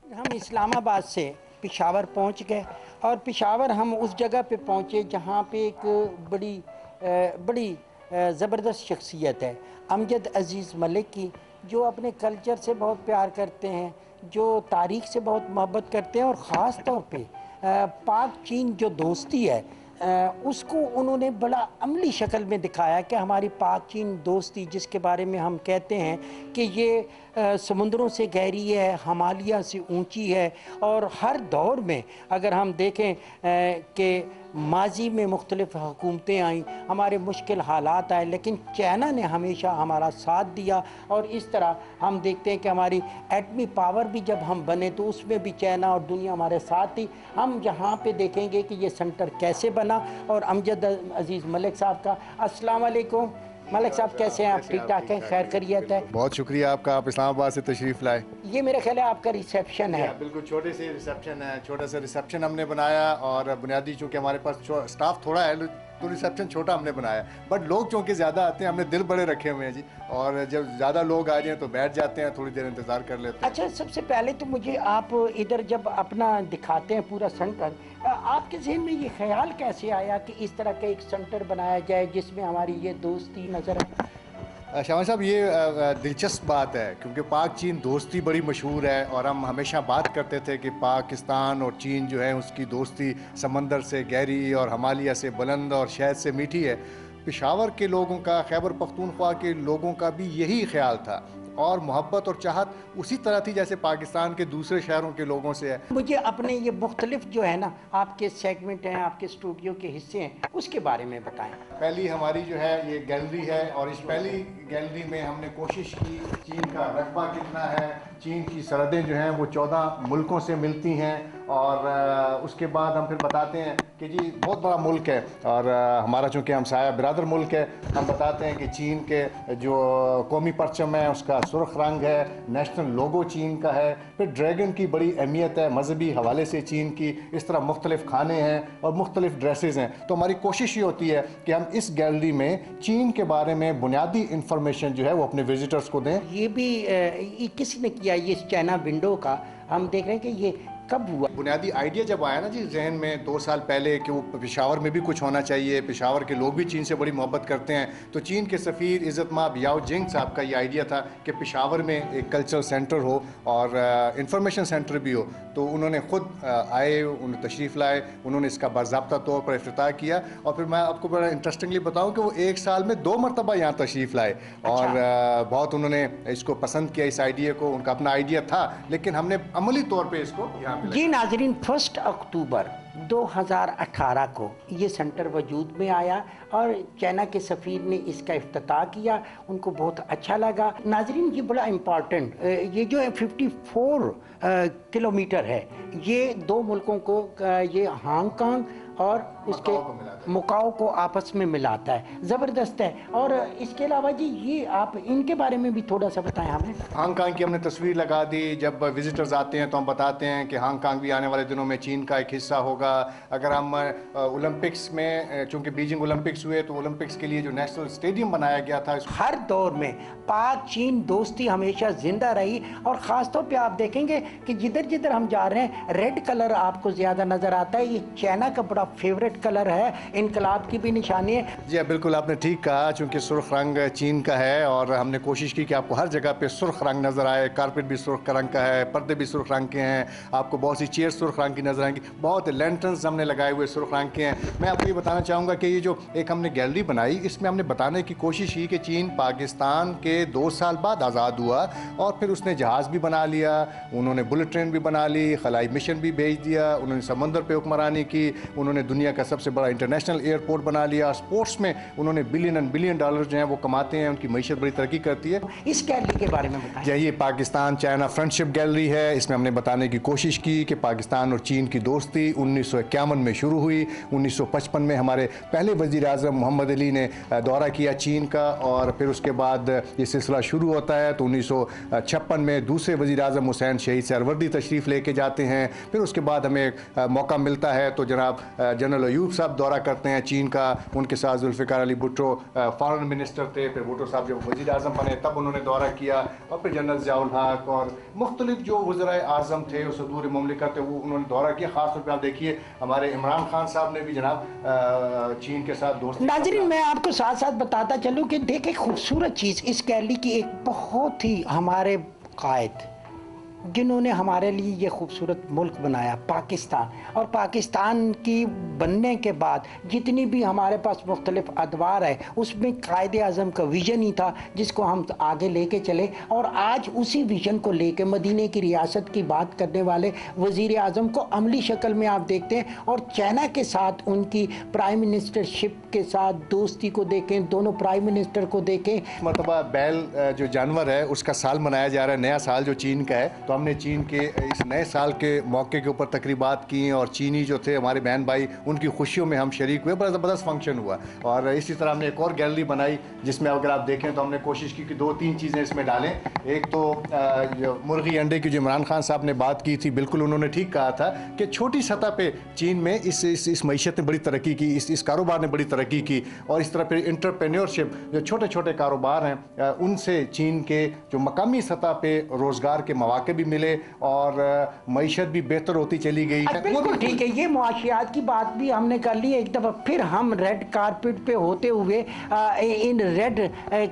हम इस्लामाबाद से पेशावर पहुंच गए और पेशावर हम उस जगह पे पहुंचे जहां पे एक बड़ी ज़बरदस्त शख्सियत है अमजद अज़ीज़ मलिक की, जो अपने कल्चर से बहुत प्यार करते हैं, जो तारीख़ से बहुत मोहब्बत करते हैं और ख़ास तौर पे पाक चीन जो दोस्ती है उसको उन्होंने बड़ा अमली शक्ल में दिखाया कि हमारी पाक चीन दोस्ती, जिसके बारे में हम कहते हैं कि ये समुंदरों से गहरी है, हिमालय से ऊंची है, और हर दौर में अगर हम देखें कि माजी में मुख्तलिफ़ हुकूमतें आईं, हमारे मुश्किल हालात आए, लेकिन चाइना ने हमेशा हमारा साथ दिया। और इस तरह हम देखते हैं कि हमारी एटमी पावर भी जब हम बने तो उसमें भी चाइना और दुनिया हमारे साथ थी। हम यहाँ पे देखेंगे कि ये सेंटर कैसे बना और अमजद अज़ीज़ मलिक साहब का। अस्सलाम वालेकुम मलिक साहब, कैसे हैं आप? ठीक ठाक हैं? खैर खैरियत है? बहुत शुक्रिया आपका, आप इस्लामाबाद से तशरीफ़ लाए। ये मेरे ख्याल है आपका रिसेप्शन है। बिल्कुल छोटे से रिसेप्शन है, छोटा सा रिसेप्शन हमने बनाया, और बुनियादी चूँकि हमारे पास स्टाफ थोड़ा है तो रिसेप्शन छोटा हमने बनाया, बट लोग चूँकि ज़्यादा आते हैं, हमने दिल बड़े रखे हुए हैं जी, और जब ज़्यादा लोग आ जाएँ तो बैठ जाते हैं, थोड़ी देर इंतज़ार कर लेते हैं। अच्छा, सबसे पहले तो मुझे आप इधर जब अपना दिखाते हैं पूरा सेंटर, आपके ज़हन में ये ख्याल कैसे आया कि इस तरह का एक सेंटर बनाया जाए जिसमें हमारी ये दोस्ती नज़र आए? शामा साहब, ये दिलचस्प बात है क्योंकि पाक चीन दोस्ती बड़ी मशहूर है, और हम हमेशा बात करते थे कि पाकिस्तान और चीन जो है उसकी दोस्ती समंदर से गहरी और हिमालय से बुलंद और शहद से मीठी है। पेशावर के लोगों का, खैबर पख्तूनख्वा के लोगों का भी यही ख्याल था, और मोहब्बत और चाहत उसी तरह थी जैसे पाकिस्तान के दूसरे शहरों के लोगों से है। मुझे अपने ये मुख्तलिफ जो है ना आपके सेगमेंट हैं, आपके स्टूडियो के हिस्से हैं, उसके बारे में बताएं। पहली हमारी जो है ये गैलरी है, और इस पहली गैलरी में हमने कोशिश की, चीन का रकबा कितना है, चीन की सरहदें जो हैं वो 14 मुल्कों से मिलती हैं, और उसके बाद हम फिर बताते हैं कि जी बहुत बड़ा मुल्क है, और हमारा चूँकि हमसाया बिरादर मुल्क है, हम बताते हैं कि चीन के जो कौमी परचम है उसका सुर्ख रंग है, नेशनल लोगो चीन का है, फिर ड्रैगन की बड़ी अहमियत है मजहबी हवाले से चीन की, इस तरह मुख्तलिफ खाने हैं और मुख्तलिफ ड्रेसेस हैं। तो हमारी कोशिश ये होती है कि हम इस गैलरी में चीन के बारे में बुनियादी इंफॉर्मेशन जो है वो अपने विजिटर्स को दें। ये भी किसी ने किया, ये चाइना विंडो का हम देख रहे हैं कि ये कब हुआ? बुनियादी आइडिया जब आया ना जी जहन में 2 साल पहले कि वो पेशावर में भी कुछ होना चाहिए, पेशावर के लोग भी चीन से बड़ी मोहब्बत करते हैं, तो चीन के सफ़ीर इज़्ज़त माब याओ जिंग साहब का ये आइडिया था कि पेशावर में एक कल्चरल सेंटर हो और इंफॉर्मेशन सेंटर भी हो। तो उन्होंने ख़ुद आए, उन्हें तशरीफ़ लाए, उन्होंने इसका बाज़ाब्ता तौर पर इफ्तिताह किया, और फिर मैं आपको बड़ा इंटरेस्टिंगली बताऊँ कि वो 1 साल में 2 मरतबा यहाँ तशरीफ़ लाए। और बहुत उन्होंने इसको पसंद किया, इस आइडिया को। उनका अपना आइडिया था लेकिन हमने अमली तौर पर इसको जी नाज़रीन, 1 अक्टूबर 2018 को ये सेंटर वजूद में आया और चाइना के सफ़ीर ने इसका इफ्तिताह किया, उनको बहुत अच्छा लगा। नाज़रीन, ये बड़ा इम्पॉर्टेंट, ये जो है 54 किलोमीटर है, ये 2 मुल्कों को, ये हांगकांग और उसके मुकाओ को आपस में मिलाता है। ज़बरदस्त है। और इसके अलावा जी ये आप इनके बारे में भी थोड़ा सा बताएं हमें। हांगकांग की हमने तस्वीर लगा दी, जब विजिटर्स आते हैं तो हम बताते हैं कि हांगकांग भी आने वाले दिनों में चीन का एक हिस्सा होगा। अगर हम ओलंपिक्स में, चूँकि बीजिंग ओलंपिक्स हुए, तो ओलंपिक्स के लिए जो नेशनल स्टेडियम बनाया गया था, हर दौर में पाक चीन दोस्ती हमेशा जिंदा रही। और ख़ास तौर पे आप देखेंगे कि जिधर जिधर हम जा रहे हैं रेड कलर आपको ज़्यादा नज़र आता है। ये चाइना का बड़ा फेवरेट कलर है, इनकलाब की भी निशानी है। जी बिल्कुल, आपने ठीक कहा, चूँकि सुर्ख रंग चीन का है, और हमने कोशिश की कि आपको हर जगह पे सुर्ख रंग नज़र आए। कारपेट भी सुर्ख रंग का है, पर्दे भी सुर्ख रंग के हैं, आपको बहुत सी चेयर सुर्ख रंग की नज़र आएंगी, बहुत लैंटर्न्स हमने लगाए हुए सुर्ख रंग के हैं। मैं आपको ये बताना चाहूँगा कि ये जो एक हमने गैलरी बनाई, इसमें हमने बताने की कोशिश की कि चीन पाकिस्तान के 2 साल बाद आज़ाद हुआ, और फिर उसने जहाज़ भी बना लिया, उन्होंने बुलेट ट्रेन भी बना ली, खलाई मिशन भी भेज दिया, उन्होंने समंदर पे हुक्मरानी की, उन्होंने दुनिया का सबसे बड़ा इंटरनेशनल एयरपोर्ट बना लिया, स्पोर्ट्स में उन्होंने बिलियन एंड बिलियन डॉलर जो हैं वो कमाते हैं, उनकी मईशत बड़ी तरक्की करती है। इस गैलरी के बारे में बताएं। ये पाकिस्तान चाइना फ्रेंडशिप गैलरी है। इसमें हमने बताने की कोशिश की कि पाकिस्तान और चीन की दोस्ती 1951 में शुरू हुई। 1955 में हमारे पहले वज़ीर आज़म मोहम्मद अली ने दौरा किया चीन का, और फिर उसके बाद ये सिलसिला शुरू होता है। तो 1956 में दूसरे वज़ीर आज़म हुसैन शहीद सहरवर्दी तशरीफ़ लेके जाते हैं। फिर उसके बाद हमें मौका मिलता है तो जनाब जनरल अयूब साहब दौरा करते हैं चीन का, उनके साथ जुल्फ़िकार अली भुट्टो फॉरेन मिनिस्टर थे, फिर भुट्टो साहब जब वज़ीर आज़म बने तब उन्होंने दौरा किया, और फिर जनरल ज़ियाउल हक और मुख्तलिफ जो वज़राए आज़म थे उस सदूर मुमलिकत थे वो उन्होंने दौरा किया। ख़ास तौर पर आप देखिए हमारे इमरान खान साहब ने भी जनाब चीन के साथ दोस्ती। नाज़रीन, मैं आपको साथ साथ बताता चलूँ कि देखिए खूबसूरत चीज़ इस गैलरी की एक बहुत ही हमारे कायद जिन्होंने हमारे लिए ये खूबसूरत मुल्क बनाया पाकिस्तान, और पाकिस्तान की बनने के बाद जितनी भी हमारे पास मुख्तलिफ अदवार है उसमें कायदे आज़म का विज़न ही था जिसको हम आगे लेके चले, और आज उसी विज़न को लेके मदीने की रियासत की बात करने वाले वज़ीर आज़म को अमली शक्ल में आप देखते हैं। और चाइना के साथ उनकी प्राइम मिनिस्टरशिप के साथ दोस्ती को देखें, दोनों प्राइम मिनिस्टर को देखें। मरतबा बैल जो जानवर है उसका साल मनाया जा रहा है, नया साल जो चीन का है, तो हमने चीन के इस नए साल के मौके के ऊपर तकरीबात की और चीनी जो थे हमारे बहन भाई उनकी खुशियों में हम शरीक हुए। बड़ा ज़बरदस्त फंक्शन हुआ। और इसी तरह हमने एक और गैलरी बनाई जिसमें अगर आप देखें तो हमने कोशिश की कि 2-3 चीज़ें इसमें डालें। एक तो मुर्गी अंडे की जो इमरान खान साहब ने बात की थी, बिल्कुल उन्होंने ठीक कहा था कि छोटी सतह पे चीन में इस मईशत ने बड़ी तरक्की की, इस कारोबार ने बड़ी तरक्की की, और इस तरह फिर इंटरप्रेन्योरशिप जो छोटे छोटे कारोबार हैं उनसे चीन के जो मकामी सतह पे रोज़गार के मौके भी मिले और मईशत भी बेहतर होती चली गई। बिल्कुल ठीक है, ये मुआशियात की बात भी हमने कर ली। एक दफ़ा फिर हम रेड कारपेट पे होते हुए इन रेड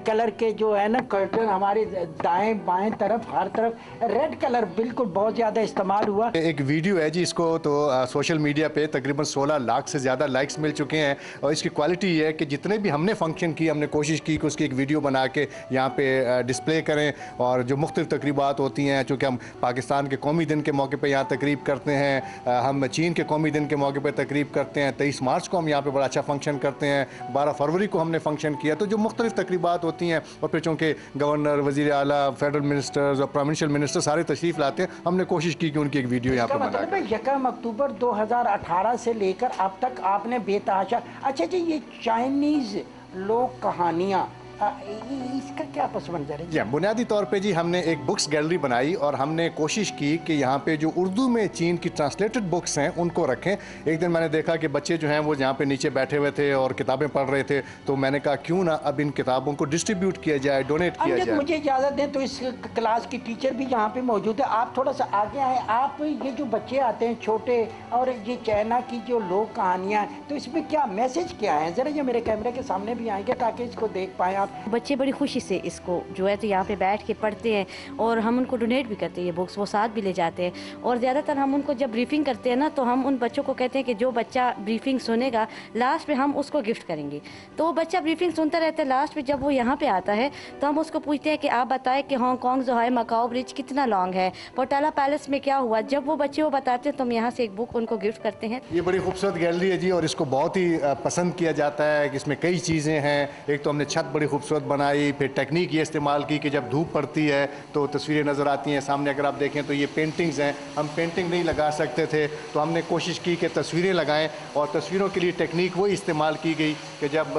कलर के जो है ना कर्टन हमारे दाएं बाएं तरफ हर तरफ रेड कलर बिल्कुल बहुत ज़्यादा इस्तेमाल हुआ। एक वीडियो है जी, इसको तो सोशल मीडिया पे तकरीबन 16 लाख से ज़्यादा लाइक्स मिल चुके हैं, और इसकी क्वालिटी ये है कि जितने भी हमने फंक्शन की हमने कोशिश की कि उसकी एक वीडियो बना के यहाँ पे डिस्प्ले करें। और जो मुख्तलिफ तकरीबात होती हैं, चूँकि हम पाकिस्तान के कौमी दिन के मौके पे यहाँ तकरीब करते हैं, हम चीन के कौमी दिन के मौके पे तकरीब करते हैं, 23 मार्च को हम यहाँ पे बड़ा अच्छा फंक्शन करते हैं, 12 फरवरी को हमने फंक्शन किया। तो जो मुख्तलिफ तकरीबात होती हैं, और फिर चूँकि गवर्नर, वज़ीर आला, फेडरल मिनिस्टर्स और प्रोविंशियल मिनिस्टर सारे तशरीफ़ लाते हैं, हमने कोशिश की कि उनकी एक वीडियो यहाँ पर मतलब 1 अक्टूबर 2018 से लेकर अब तक आपने बेतहाशा। अच्छा जी, ये चाइनीज़ लोक कहानियाँ इसका क्या पस मंज़र है? जी, बुनियादी तौर पे जी हमने एक बुक्स गैलरी बनाई और हमने कोशिश की कि यहाँ पे जो उर्दू में चीन की ट्रांसलेटेड बुक्स हैं उनको रखें। एक दिन मैंने देखा कि बच्चे जो हैं वो यहाँ पे नीचे बैठे हुए थे और किताबें पढ़ रहे थे, तो मैंने कहा क्यों ना अब इन किताबों को डिस्ट्रीब्यूट किया जाए, डोनेट किया जाए। मुझे इजाज़त दें तो इस क्लास की टीचर भी यहाँ पे मौजूद है, आप थोड़ा सा आगे आए। आप ये जो बच्चे आते हैं छोटे और ये चाइना की जो लोक कहानियाँ, तो इसमें क्या मैसेज क्या है? ज़रा ये मेरे कैमरे के सामने भी आएंगे ताकि इसको देख पाएँ आप। बच्चे बड़ी खुशी से इसको जो है तो यहाँ पे बैठ के पढ़ते हैं, और हम उनको डोनेट भी करते हैं, ये बुक्स वो साथ भी ले जाते हैं। और ज़्यादातर हम उनको जब ब्रीफिंग करते हैं ना, तो हम उन बच्चों को कहते हैं कि जो बच्चा ब्रीफिंग सुनेगा लास्ट में हम उसको गिफ्ट करेंगे। तो वो बच्चा ब्रीफिंग सुनता रहता है, लास्ट में जब वो यहाँ पे आता है तो हम उसको पूछते हैं कि आप बताएं कि हांगकॉन्ग जो है मकाओ ब्रिज कितना लॉन्ग है, पोटाला पैलेस में क्या हुआ। जब वो बच्चे वो बताते हैं तो हम यहाँ से एक बुक उनको गिफ्ट करते हैं। ये बड़ी खूबसूरत गैलरी है जी, और इसको बहुत ही पसंद किया जाता है कि इसमें कई चीज़ें हैं। एक तो हमने छत बड़ी खूबसूरत बनाई, फिर टेक्निक ये इस्तेमाल की कि जब धूप पड़ती है तो तस्वीरें नज़र आती हैं सामने। अगर आप देखें तो ये पेंटिंग्स हैं, हम पेंटिंग नहीं लगा सकते थे तो हमने कोशिश की कि तस्वीरें लगाएं, और तस्वीरों के लिए टेक्निक वही इस्तेमाल की गई कि जब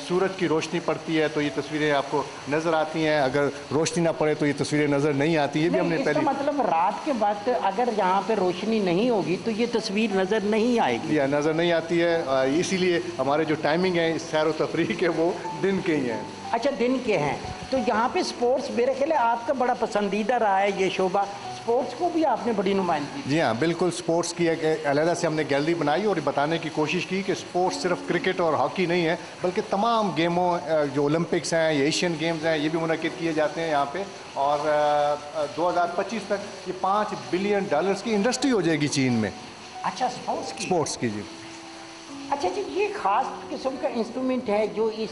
सूरज की रोशनी पड़ती है तो ये तस्वीरें आपको नज़र आती हैं, अगर रोशनी ना पड़े तो ये तस्वीरें नज़र नहीं आती। ये भी हमने पहले मतलब रात के वक्त अगर यहाँ पे रोशनी नहीं होगी तो ये तस्वीर नज़र नहीं आएगी, नज़र नहीं आती है। इसीलिए हमारे जो टाइमिंग है इस सैर व तफरीह के वो दिन के ही हैं। अच्छा, दिन के हैं। तो यहाँ पे स्पोर्ट्स मेरे ख्याल है आपका बड़ा पसंदीदा रहा है ये शोबा, स्पोर्ट्स को भी आपने बड़ी नुमाइंदगी। जी हाँ, बिल्कुल। स्पोर्ट्स की एक अलहदा से हमने गैलरी बनाई और बताने की कोशिश की कि स्पोर्ट्स सिर्फ क्रिकेट और हॉकी नहीं है, बल्कि तमाम गेमों जो ओलंपिक्स हैं, ये एशियन गेम्स हैं, ये भी मुनक्किद किए जाते हैं यहाँ पे। और 2025 तक ये $5 बिलियन की इंडस्ट्री हो जाएगी चीन में। अच्छा, स्पोर्ट्स की जी। अच्छा जी, ये ख़ास किस्म का इंस्ट्रूमेंट है जो इस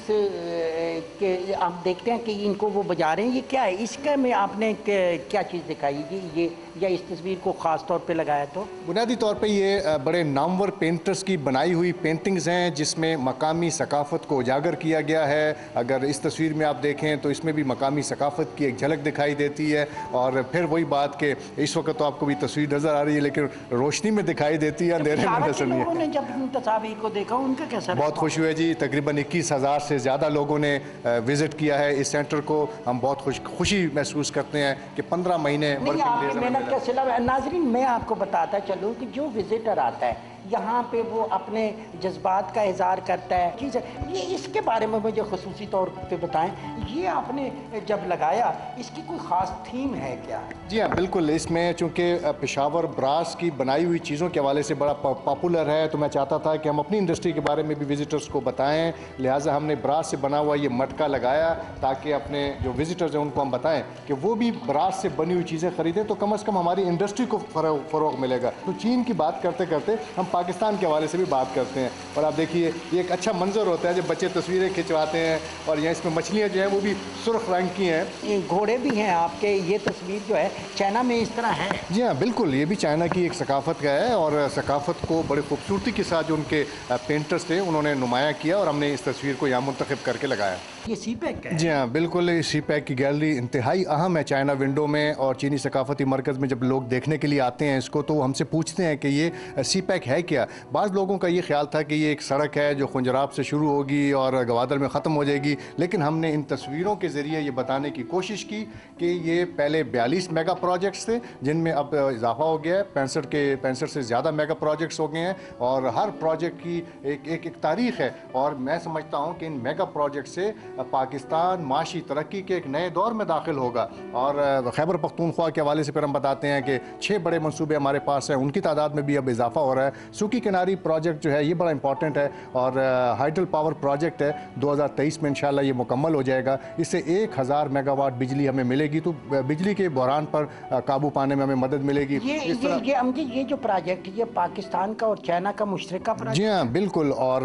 के आप देखते हैं कि इनको वो बजा रहे हैं, ये क्या है? इसका में आपने क्या चीज़ दिखाई ये या इस तस्वीर को ख़ास तौर पे लगाया? तो बुनियादी तौर पे ये बड़े नामवर पेंटर्स की बनाई हुई पेंटिंग्स हैं जिसमें मकामी सकाफ़त को उजागर किया गया है। अगर इस तस्वीर में आप देखें तो इसमें भी मकामी सकाफ़त की एक झलक दिखाई देती है। और फिर वही बात कि इस वक्त तो आपको भी तस्वीर नज़र आ रही है लेकिन रोशनी में दिखाई देती है, अंधेरे में नजर नहीं है। जब इन तस्वीर को देखा उनका कैसा? बहुत खुशी हुई जी। तकरीबन 21,000 से ज़्यादा लोगों ने विज़िट किया है इस सेंटर को। हम बहुत खुशी महसूस करते हैं कि 15 महीने मेहनत का सिला। नाजरीन, मैं आपको बताता चलूँ कि जो विजिटर आता है یہاں پہ وہ اپنے جذبات کا اظہار کرتا ہے. جی سر، یہ اس کے بارے میں مجھے خصوصی طور پہ بتائیں، یہ آپ نے جب لگایا اس کی کوئی خاص تھیم ہے کیا؟ جی ہاں بالکل، اس میں چونکہ پشاور براس کی بنائی ہوئی چیزوں کے حوالے سے بڑا پاپولر ہے، تو میں چاہتا تھا کہ ہم اپنی انڈسٹری کے بارے میں بھی وزٹرز کو بتائیں. لہٰذا ہم نے براس سے بنا ہوا یہ مٹکا لگایا تاکہ اپنے جو وزٹرز ہیں ان کو ہم بتائیں کہ وہ بھی براس سے بنی ہوئی چیزیں خریدیں، تو کم از کم ہماری انڈسٹری کو فروغ ملے گا. تو چین کی بات کرتے کرتے ہم پاکستان کے حوالے سے بھی بات کرتے ہیں. اور آپ دیکھیے یہ ایک اچھا منظر ہوتا ہے جب بچے تصویریں کھنچواتے ہیں، اور یہاں اس میں مچھلیاں جو ہیں وہ بھی سرخ رنگ کی ہیں. گھوڑے بھی ہیں آپ کے، یہ تصویر جو ہے چائنا میں اس طرح ہے؟ جی ہاں بالکل، یہ بھی چائنا کی ایک ثقافت کا ہے، اور ثقافت کو بڑی خوبصورتی کے ساتھ جو ان کے پینٹرز تھے انہوں نے نمایاں کیا، اور ہم نے اس تصویر کو یہاں منتخب کر کے لگایا. یہ سی پیک ہے؟ جی ہاں بالکل، سی پیک کی گیلری انتہائی اہم ہے چائنا ونڈو میں، اور چینی ثقافتی مرکز میں جب لوگ دیکھنے کے لیے آتے ہیں اس کو تو ہم سے پوچھتے ہیں کہ یہ سی پیک ہے کیا. بعض لوگوں کا یہ خیال تھا کہ یہ ایک سڑک ہے جو خنجراب سے شروع ہوگی اور گوادر میں ختم ہو جائے گی، لیکن ہم نے ان تصویروں کے ذریعے یہ بتانے کی کوشش کی کہ یہ پہلے 42 میگا پروجیکٹس تھے جن میں اب اضافہ ہو گیا ہے، 65 سے زیادہ میگا پروجیکٹس ہو گئے ہیں، اور ہر پروجیکٹ کی ایک تاریخ ہے. اور میں سمجھتا ہوں کہ ان میگا پروجیکٹ سے پاکستان معاشی ترقی کے ایک نئے دور میں داخل ہوگا. اور خیبر پختونخوا کے حوالے سے پھر ہم بتاتے ہیں کہ 6 بڑے منصوبے ہمارے پاس ہیں، ان کی تعداد میں بھی اب اضافہ ہو رہا ہے. سوکی کناری پروجیکٹ جو ہے یہ بڑا امپورٹنٹ ہے، اور ہائیڈل پاور پروجیکٹ ہے، 2023 میں انشاءاللہ یہ مکمل ہو جائے گا. اس سے 1000 میگا واٹ بجلی ہمیں ملے گی، تو بجلی کے بحران پر قابو پانے میں ہمیں مدد ملے گی. یہ جو پروجیکٹ یہ پاکستان کا اور چائنا کا مشترکہ پروجیکٹ؟ جی ہاں بالکل، اور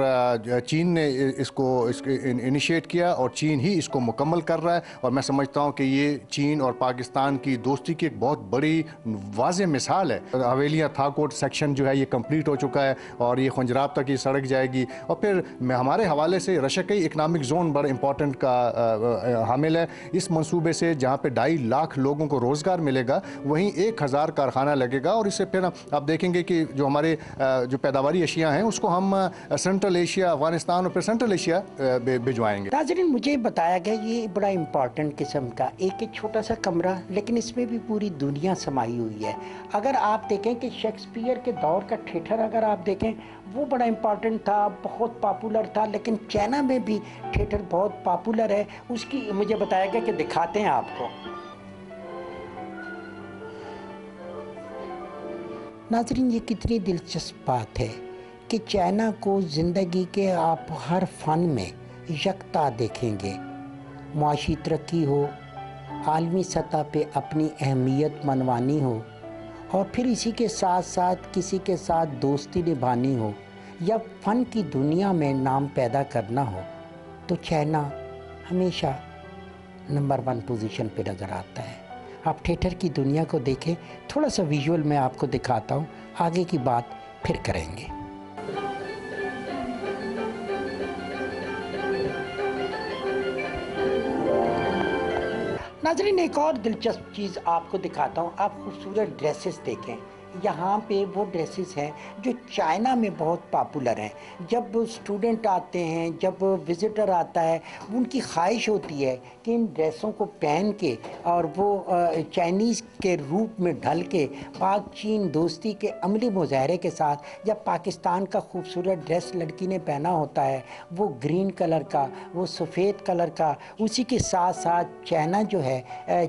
چین نے اس کو انیشیٹ کیا اور چین ہی اس کو مکمل کر رہا ہے. اور میں سمجھتا ہوں کہ یہ چین اور پاکستان کی دوستی کی ایک بہت بڑی واضح مثال ہے. حویلیاں تھاکوٹ سیکشن جو ہے یہ کمپلیٹ ہو چکا ہے، اور یہ خنجراب تک یہ سڑک جائے گی. اور پھر ہمارے حوالے سے رشکی اکنامک زون بڑا امپورٹنٹ کا حامل ہے. اس منصوبے سے جہاں پہ 2.5 لاکھ لوگوں کو روزگار ملے گا، وہیں 1000 کارخانہ لگے گا. اور اس سے پھر آپ دیکھیں گے کہ جو ہمارے جو پیداواری اشیاء ہیں اس کو ہم سینٹرل ایشیا، افغانستان اور پھر سینٹرل ایشیا بھجوائیں گے. ناظرین، مجھے بتایا گیا یہ بڑا امپورٹنٹ قسم کا ایک چھوٹا سا کمرہ، لیکن اس میں بھی پوری دنیا سمائی ہوئی ہے. اگر آپ دیکھیں کہ شیکسپیئر کے دور کا تھیٹر اگر آپ دیکھیں وہ بڑا امپورٹنٹ تھا، بہت پاپولر تھا، لیکن چائنا میں بھی تھیٹر بہت پاپولر ہے. اس کی مجھے بتایا گیا کہ دکھاتے ہیں آپ کو. ناظرین، یہ کتنی دلچسپ بات ہے کہ چائنا کو زندگی کے آپ ہر فن میں یکتا دیکھیں گے. معاشی ترقی ہو، عالمی سطح پہ اپنی اہمیت منوانی ہو، اور پھر اسی کے ساتھ ساتھ کسی کے ساتھ دوستی نبھانی ہو، یا فن کی دنیا میں نام پیدا کرنا ہو، تو چائنا ہمیشہ نمبر 1 پوزیشن پہ نظر آتا ہے. آپ تھیٹر کی دنیا کو دیکھیں، تھوڑا سا ویژول میں آپ کو دکھاتا ہوں، آگے کی بات پھر کریں گے. ناظرین، ایک اور دلچسپ چیز آپ کو دکھاتا ہوں. آپ خوبصورت ڈریسز دیکھیں. یہاں پہ وہ ڈریسز ہیں جو چائنا میں بہت پاپولر ہیں. جب اسٹوڈنٹ آتے ہیں، جب وزٹر آتا ہے، ان کی خواہش ہوتی ہے کہ ان ڈریسوں کو پہن کے اور وہ چائنیز کے روپ میں ڈھل کے پاک چین دوستی کے عملی مظاہرے کے ساتھ جب پاکستان کا خوبصورت ڈریس لڑکی نے پہنا ہوتا ہے، وہ گرین کلر کا، وہ سفید کلر کا، اسی کے ساتھ ساتھ چائنا جو ہے،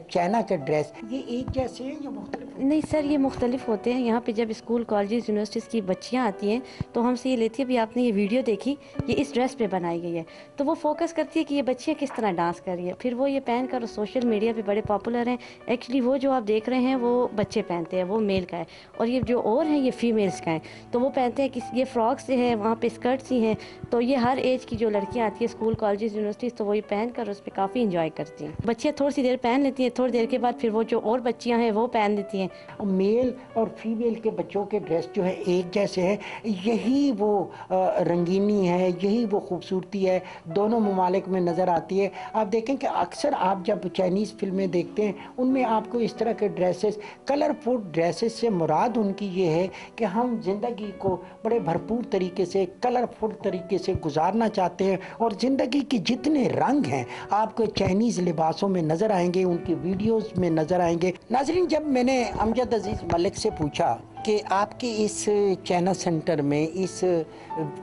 چائنا کا ڈریس، یہ ایک جیسے ہیں یا مختلف؟ نہیں سر، یہ مختلف ہوتے ہیں. یہاں پہ جب اسکول کالجز یونیورسٹیز کی بچیاں آتی ہیں تو ہم سے یہ لیتی ہے بھی آپ نے یہ ویڈیو دیکھی، یہ اس ڈریس پہ بنائی گئی ہے، تو وہ فوکس کرتی ہے کہ یہ بچیاں کس طرح ڈانس کر رہی ہے. پھر وہ یہ پہن کر سوشل میڈیا پہ بڑے پاپولر ہیں. ایکچولی وہ جو آپ دیکھ رہے ہیں وہ بچے پہنتے ہیں، وہ میل کا ہے، اور یہ جو اور ہیں یہ فیمیلز کا ہیں. تو وہ پہنتے ہیں کہ یہ فراکس سے ہیں، وہاں پہ اسکرٹس ہی ہیں. تو یہ ہر ایج کی جو لڑکیاں آتی ہیں اسکول کالجز یونیورسٹیز، تو وہ یہ پہن کر اس پہ کافی انجوائے کرتی ہیں. بچیاں تھوڑی سی دیر پہن لیتی ہیں، تھوڑی دیر کے بعد پھر وہ جو اور بچیاں ہیں وہ پہن لیتی ہیں. میل اور فیمیل کے بچوں کے ڈریس جو ہے ایک جیسے ہیں. یہی وہ رنگینی ہے، یہی وہ خوبصورتی ہے دونوں ممالک میں نظر آتی ہے. آپ دیکھیں کہ اکثر آپ جب چائنیز فلمیں دیکھتے ہیں ان میں آپ کو اس طرح کے ڈریسز، کلرفل ڈریسز سے مراد ان کی یہ ہے کہ ہم زندگی کو بڑے بھرپور طریقے سے، کلرفل طریقے سے گزارنا چاہتے ہیں، اور زندگی کے جتنے رنگ ہیں آپ کو چائنیز لباسوں میں نظر آئیں گے، ان کی ویڈیوز میں نظر آئیں گے. ناظرین، جب میں نے امجد عزیز ملک سے پوچھا کہ آپ کے اس چائنا سینٹر میں، اس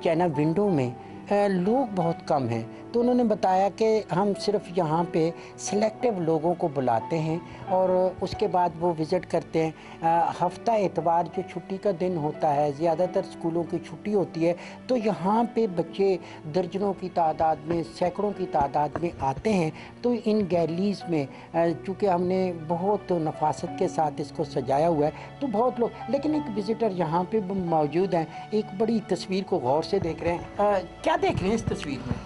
چائنا ونڈو میں لوگ بہت کم ہیں، تو انہوں نے بتایا کہ ہم صرف یہاں پہ سلیکٹیو لوگوں کو بلاتے ہیں اور اس کے بعد وہ وزٹ کرتے ہیں۔ ہفتہ اتوار جو چھٹی کا دن ہوتا ہے، زیادہ تر اسکولوں کی چھٹی ہوتی ہے، تو یہاں پہ بچے درجنوں کی تعداد میں، سینکڑوں کی تعداد میں آتے ہیں۔ تو ان گیلریز میں چونکہ ہم نے بہت نفاست کے ساتھ اس کو سجایا ہوا ہے، تو بہت لوگ، لیکن ایک وزٹر یہاں پہ موجود ہیں، ایک بڑی تصویر کو غور سے دیکھ رہے ہیں۔ کیا دیکھ رہے ہیں اس تصویر میں؟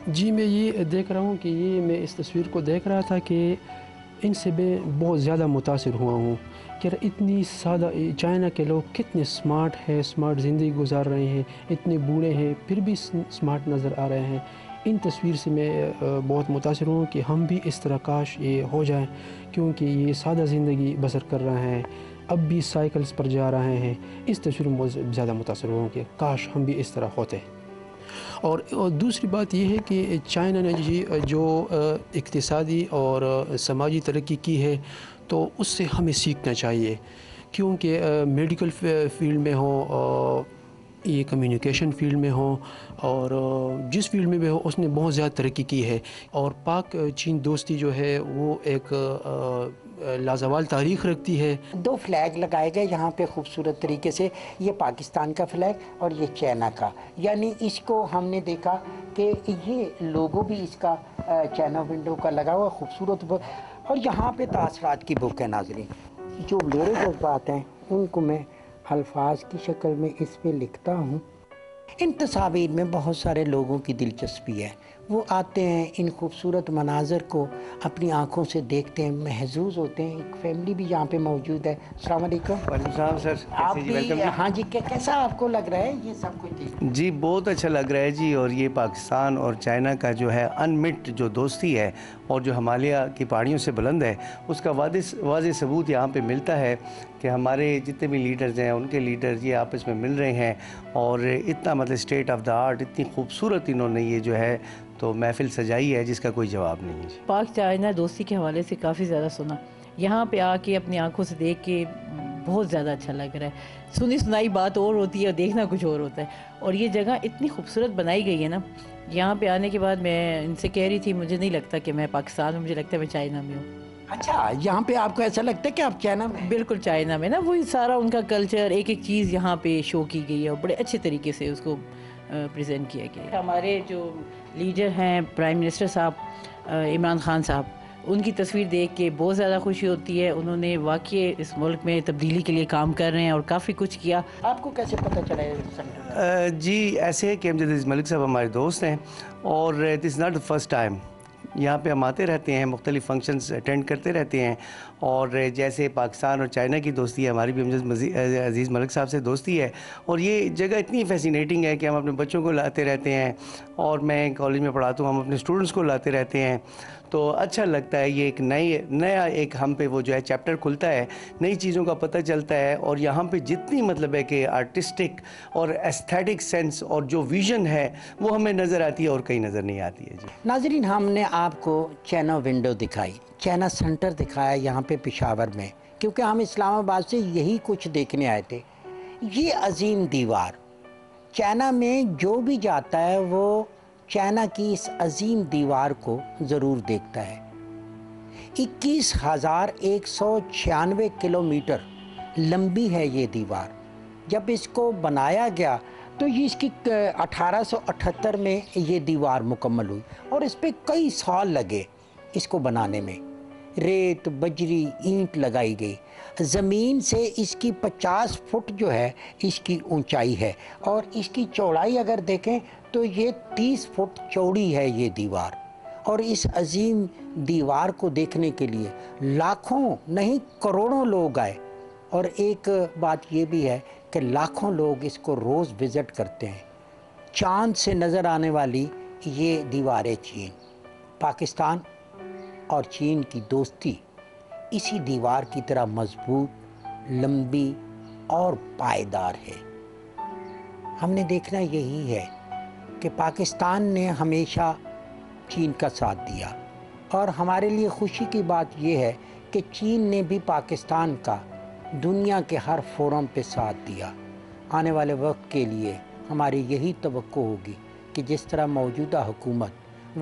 جی میں یہ دیکھ رہا ہوں کہ میں اس تصویر کو دیکھ رہا تھا کہ ان سے میں بہت زیادہ متاثر ہوا ہوں کہ اتنی سادہ چائنا کے لوگ کتنے سمارٹ ہے، سمارٹ زندگی گزار رہے ہیں، اتنے بوڑھے ہیں پھر بھی سمارٹ نظر آ رہے ہیں۔ ان تصویر سے میں بہت متاثر ہوں کہ ہم بھی اس طرح کاش یہ ہو جائیں، کیونکہ یہ سادہ زندگی بسر کر رہے ہیں، اب بھی سائیکلز پر جا رہے ہیں۔ اس تصویر میں بہت زیادہ متاثر ہوں کہ کاش ہم بھی اس طرح ہوتے۔ اور دوسری بات یہ ہے کہ چائنا نے جو اقتصادی اور سماجی ترقی کی ہے تو اس سے ہمیں سیکھنا چاہیے، کیونکہ میڈیکل فیلڈ میں ہو، یہ کمیونیکیشن فیلڈ میں ہو، اور جس فیلڈ میں بھی ہو اس نے بہت زیادہ ترقی کی ہے۔ اور پاک چین دوستی جو ہے وہ ایک لازوال تاریخ رکھتی ہے۔ 2 فلیگ لگائے گئے یہاں پہ خوبصورت طریقے سے، یہ پاکستان کا فلیگ اور یہ چائنا کا، یعنی اس کو ہم نے دیکھا کہ یہ لوگو بھی اس کا چائنا ونڈو کا لگا ہوا خوبصورت، اور یہاں پہ تاثرات کی بک ہے۔ ناظرین، جو میرے جذبات ہیں ان کو میں الفاظ کی شکل میں اس پہ لکھتا ہوں۔ ان تصاویر میں بہت سارے لوگوں کی دلچسپی ہے، وہ آتے ہیں، ان خوبصورت مناظر کو اپنی آنکھوں سے دیکھتے ہیں، محظوظ ہوتے ہیں۔ ایک فیملی بھی یہاں پہ موجود ہے۔ السلام علیکم۔ وعلیکم السلام سر، آپ کیسے جی؟ بھی ویلکم جی۔ ہاں جی، کیسا آپ کو لگ رہا ہے یہ سب کچھ دیکھ؟ جی بہت اچھا لگ رہا ہے جی، اور یہ پاکستان اور چائنا کا جو ہے انمٹ جو دوستی ہے اور جو ہمالیہ کی پہاڑیوں سے بلند ہے، اس کا واضح ثبوت یہاں پہ ملتا ہے کہ ہمارے جتنے بھی لیڈرز ہیں ان کے لیڈرز یہ آپس میں مل رہے ہیں، اور اتنا مطلب اسٹیٹ آف دا آرٹ، اتنی خوبصورت انہوں نے یہ جو ہے تو محفل سجائی ہے جس کا کوئی جواب نہیں ہے۔ پاک چائنا دوستی کے حوالے سے کافی زیادہ سنا، یہاں پہ آ کے اپنی آنکھوں سے دیکھ کے بہت زیادہ اچھا لگ رہا ہے۔ سنی سنائی بات اور ہوتی ہے اور دیکھنا کچھ اور ہوتا ہے، اور یہ جگہ اتنی خوبصورت بنائی گئی ہے نا، یہاں پہ آنے کے بعد میں ان سے کہہ رہی تھی مجھے نہیں لگتا کہ میں پاکستان میں، مجھے لگتا ہے میں چائنا میں ہوں۔ اچھا، یہاں پہ آپ کو ایسا لگتا ہے کہ آپ چائنا میں؟ بالکل چائنا میں نا، وہی سارا ان کا کلچر، ایک ایک چیز یہاں پہ شو کی گئی ہے اور بڑے اچھے طریقے سے اس کو پریزنٹ کیا گیا ہے۔ ہمارے جو لیڈر ہیں پرائم منسٹر صاحب عمران خان صاحب، ان کی تصویر دیکھ کے بہت زیادہ خوشی ہوتی ہے۔ انہوں نے واقعی اس ملک میں تبدیلی کے لیے کام کر رہے ہیں اور کافی کچھ کیا۔ آپ کو کیسے پتہ چلا ہے سینٹر؟ جی ایسے ہے کہ امجد عزیز ملک صاحب ہمارے دوست ہیں، اور it is not the first time, یہاں پہ ہم آتے رہتے ہیں، مختلف فنکشنز اٹینڈ کرتے رہتے ہیں، اور جیسے پاکستان اور چائنا کی دوستی ہے، ہماری بھی امجد عزیز ملک صاحب سے دوستی ہے، اور یہ جگہ اتنی فیسینیٹنگ ہے کہ ہم اپنے بچوں کو لاتے رہتے ہیں، اور میں کالج میں پڑھاتا ہوں، ہم اپنے اسٹوڈنٹس کو لاتے رہتے ہیں، تو اچھا لگتا ہے۔ یہ ایک نیا ایک ہم پہ وہ جو ہے چیپٹر کھلتا ہے، نئی چیزوں کا پتہ چلتا ہے، اور یہاں پہ جتنی مطلب ہے کہ آرٹسٹک اور ایستھیٹک سینس اور جو ویژن ہے وہ ہمیں نظر آتی ہے اور کہیں نظر نہیں آتی ہے جی۔ ناظرین، ہم نے آپ کو چائنا ونڈو دکھائی، چائنا سینٹر دکھایا یہاں پہ پشاور میں، کیونکہ ہم اسلام آباد سے یہی کچھ دیکھنے آئے تھے۔ یہ عظیم دیوار، چائنا میں جو بھی جاتا ہے وہ چائنا کی اس عظیم دیوار کو ضرور دیکھتا ہے۔ 21,196 کلومیٹر لمبی ہے یہ دیوار۔ جب اس کو بنایا گیا تو یہ اس کی 1878 میں یہ دیوار مکمل ہوئی، اور اس پہ کئی سال لگے اس کو بنانے میں۔ ریت، بجری، اینٹ لگائی گئی۔ زمین سے اس کی 50 فٹ جو ہے اس کی اونچائی ہے، اور اس کی چوڑائی اگر دیکھیں تو یہ 30 فٹ چوڑی ہے یہ دیوار۔ اور اس عظیم دیوار کو دیکھنے کے لیے لاکھوں نہیں کروڑوں لوگ آئے، اور ایک بات یہ بھی ہے کہ لاکھوں لوگ اس کو روز وزٹ کرتے ہیں۔ چاند سے نظر آنے والی یہ دیوار چین، پاکستان اور چین کی دوستی اسی دیوار کی طرح مضبوط، لمبی اور پائیدار ہے۔ ہم نے دیکھنا یہی ہے کہ پاکستان نے ہمیشہ چین کا ساتھ دیا، اور ہمارے لیے خوشی کی بات یہ ہے کہ چین نے بھی پاکستان کا دنیا کے ہر فورم پہ ساتھ دیا۔ آنے والے وقت کے لیے ہماری یہی توقع ہوگی کہ جس طرح موجودہ حکومت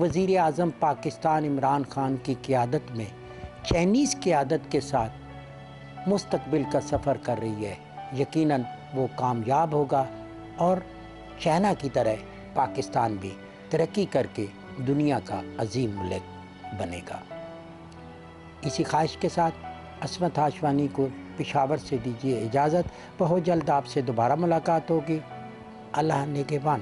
وزیر اعظم پاکستان عمران خان کی قیادت میں چائنیز قیادت کے ساتھ مستقبل کا سفر کر رہی ہے، یقیناً وہ کامیاب ہوگا اور چائنا کی طرح پاکستان بھی ترقی کر کے دنیا کا عظیم ملک بنے گا۔ اسی خواہش کے ساتھ عصمت ہاشوانی کو پشاور سے دیجیے اجازت۔ بہت جلد آپ سے دوبارہ ملاقات ہوگی۔ اللہ نگہبان۔